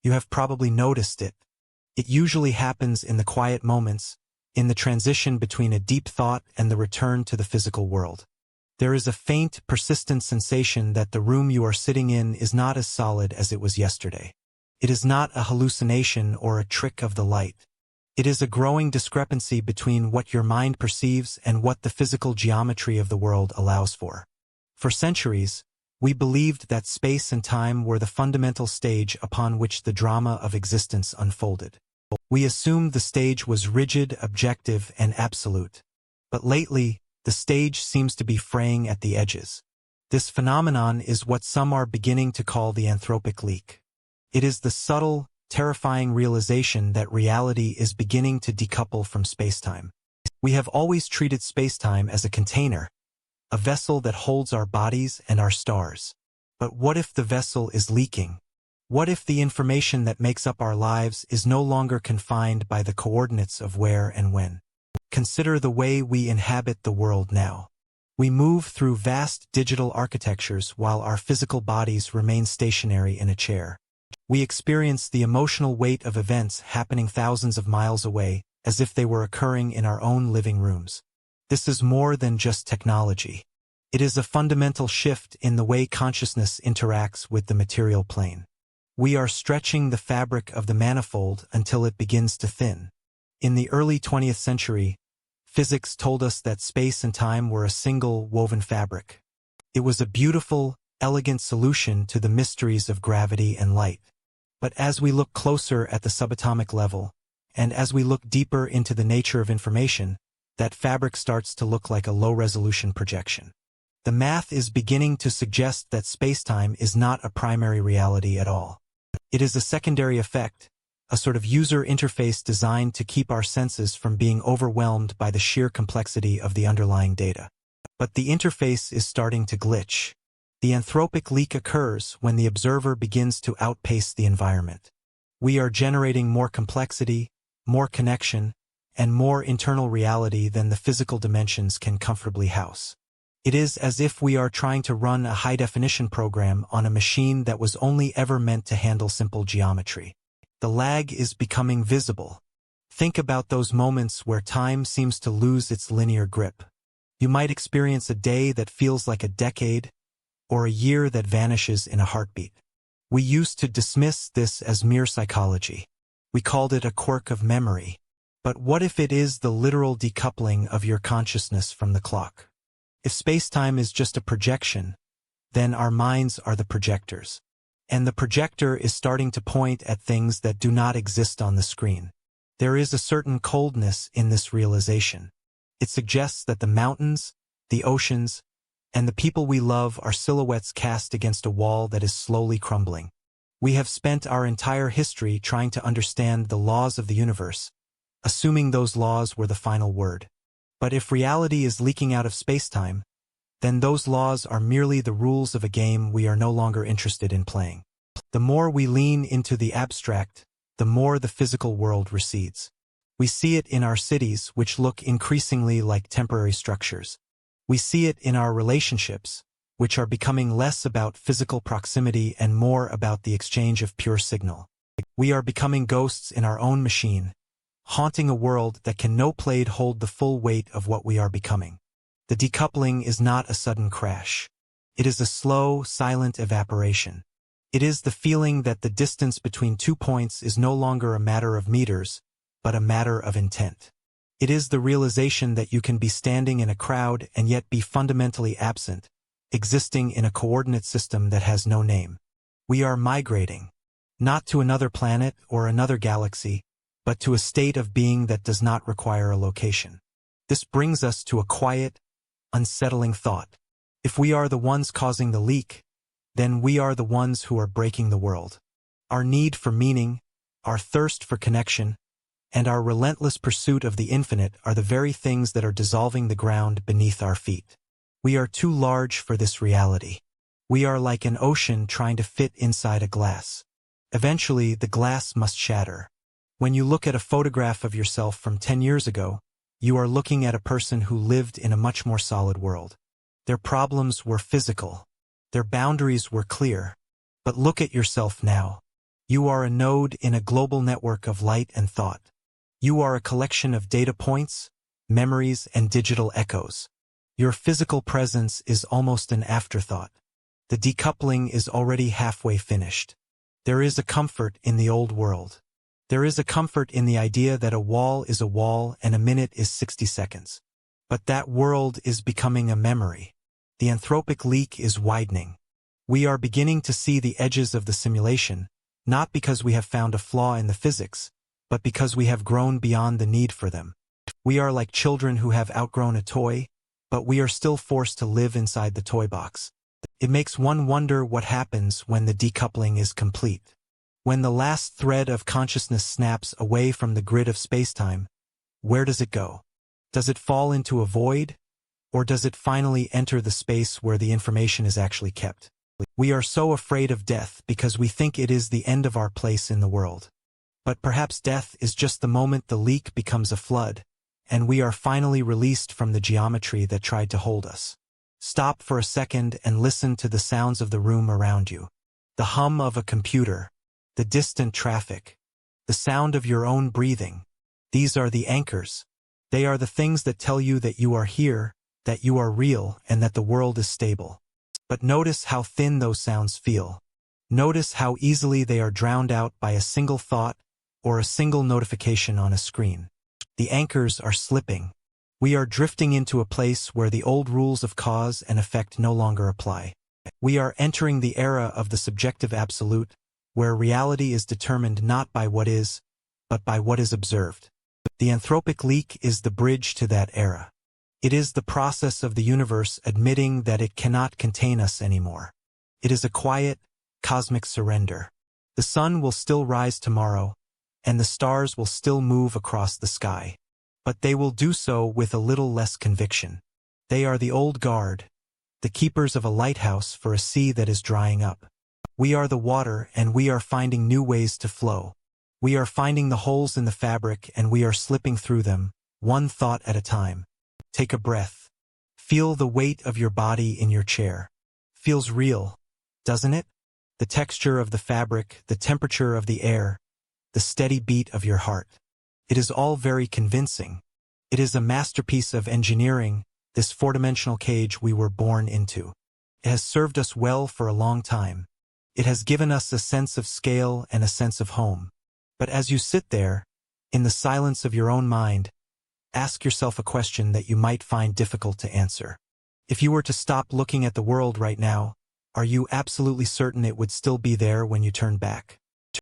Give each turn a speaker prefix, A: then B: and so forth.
A: You have probably noticed it. It usually happens in the quiet moments, in the transition between a deep thought and the return to the physical world. There is a faint, persistent sensation that the room you are sitting in is not as solid as it was yesterday. It is not a hallucination or a trick of the light. It is a growing discrepancy between what your mind perceives and what the physical geometry of the world allows for. For centuries, we believed that space and time were the fundamental stage upon which the drama of existence unfolded. We assumed the stage was rigid, objective, and absolute. But lately, the stage seems to be fraying at the edges. This phenomenon is what some are beginning to call the anthropic leak. It is the subtle, terrifying realization that reality is beginning to decouple from spacetime. We have always treated spacetime as a container, a vessel that holds our bodies and our stars. But what if the vessel is leaking? What if the information that makes up our lives is no longer confined by the coordinates of where and when? Consider the way we inhabit the world now. We move through vast digital architectures while our physical bodies remain stationary in a chair. We experience the emotional weight of events happening thousands of miles away, as if they were occurring in our own living rooms. This is more than just technology. It is a fundamental shift in the way consciousness interacts with the material plane. We are stretching the fabric of the manifold until it begins to thin. In the early 20th century, physics told us that space and time were a single woven fabric. It was a beautiful, elegant solution to the mysteries of gravity and light. But as we look closer at the subatomic level, and as we look deeper into the nature of information, that fabric starts to look like a low-resolution projection. The math is beginning to suggest that spacetime is not a primary reality at all. It is a secondary effect, a sort of user interface designed to keep our senses from being overwhelmed by the sheer complexity of the underlying data. But the interface is starting to glitch. The anthropic leak occurs when the observer begins to outpace the environment. We are generating more complexity, more connection, and more internal reality than the physical dimensions can comfortably house. It is as if we are trying to run a high-definition program on a machine that was only ever meant to handle simple geometry. The lag is becoming visible. Think about those moments where time seems to lose its linear grip. You might experience a day that feels like a decade, or a year that vanishes in a heartbeat. We used to dismiss this as mere psychology. We called it a quirk of memory. But what if it is the literal decoupling of your consciousness from the clock? If spacetime is just a projection, then our minds are the projectors. And the projector is starting to point at things that do not exist on the screen. There is a certain coldness in this realization. It suggests that the mountains, the oceans, and the people we love are silhouettes cast against a wall that is slowly crumbling. We have spent our entire history trying to understand the laws of the universe, assuming those laws were the final word. But if reality is leaking out of spacetime, then those laws are merely the rules of a game we are no longer interested in playing. The more we lean into the abstract, the more the physical world recedes. We see it in our cities, which look increasingly like temporary structures. We see it in our relationships, which are becoming less about physical proximity and more about the exchange of pure signal. We are becoming ghosts in our own machine, haunting a world that can no plate hold the full weight of what we are becoming. The decoupling is not a sudden crash. It is a slow, silent evaporation. It is the feeling that the distance between 2 points is no longer a matter of meters, but a matter of intent. It is the realization that you can be standing in a crowd and yet be fundamentally absent, existing in a coordinate system that has no name. We are migrating, not to another planet or another galaxy, but to a state of being that does not require a location. This brings us to a quiet, unsettling thought. If we are the ones causing the leak, then we are the ones who are breaking the world. Our need for meaning, our thirst for connection, and our relentless pursuit of the infinite are the very things that are dissolving the ground beneath our feet. We are too large for this reality. We are like an ocean trying to fit inside a glass. Eventually, the glass must shatter. When you look at a photograph of yourself from 10 years ago, you are looking at a person who lived in a much more solid world. Their problems were physical. Their boundaries were clear. But look at yourself now. You are a node in a global network of light and thought. You are a collection of data points, memories, and digital echoes. Your physical presence is almost an afterthought. The decoupling is already halfway finished. There is a comfort in the old world. There is a comfort in the idea that a wall is a wall and a minute is 60 seconds. But that world is becoming a memory. The Anthropic leak is widening. We are beginning to see the edges of the simulation, not because we have found a flaw in the physics, but because we have grown beyond the need for them. We are like children who have outgrown a toy, but we are still forced to live inside the toy box. It makes one wonder what happens when the decoupling is complete. When the last thread of consciousness snaps away from the grid of spacetime, where does it go? Does it fall into a void? Or does it finally enter the space where the information is actually kept? We are so afraid of death because we think it is the end of our place in the world. But perhaps death is just the moment the leak becomes a flood, and we are finally released from the geometry that tried to hold us. Stop for a second and listen to the sounds of the room around you. The hum of a computer, the distant traffic, the sound of your own breathing. These are the anchors. They are the things that tell you that you are here, that you are real, and that the world is stable. But notice how thin those sounds feel. Notice how easily they are drowned out by a single thought or a single notification on a screen. The anchors are slipping. We are drifting into a place where the old rules of cause and effect no longer apply. We are entering the era of the subjective absolute, where reality is determined not by what is, but by what is observed. The Anthropic leak is the bridge to that era. It is the process of the universe admitting that it cannot contain us anymore. It is a quiet, cosmic surrender. The sun will still rise tomorrow, and the stars will still move across the sky. But they will do so with a little less conviction. They are the old guard, the keepers of a lighthouse for a sea that is drying up. We are the water, and we are finding new ways to flow. We are finding the holes in the fabric, and we are slipping through them, one thought at a time. Take a breath. Feel the weight of your body in your chair. Feels real, doesn't it? The texture of the fabric, the temperature of the air, the steady beat of your heart. It is all very convincing. It is a masterpiece of engineering, this four-dimensional cage we were born into. It has served us well for a long time. It has given us a sense of scale and a sense of home. But as you sit there, in the silence of your own mind, ask yourself a question that you might find difficult to answer. If you were to stop looking at the world right now, are you absolutely certain it would still be there when you turn back?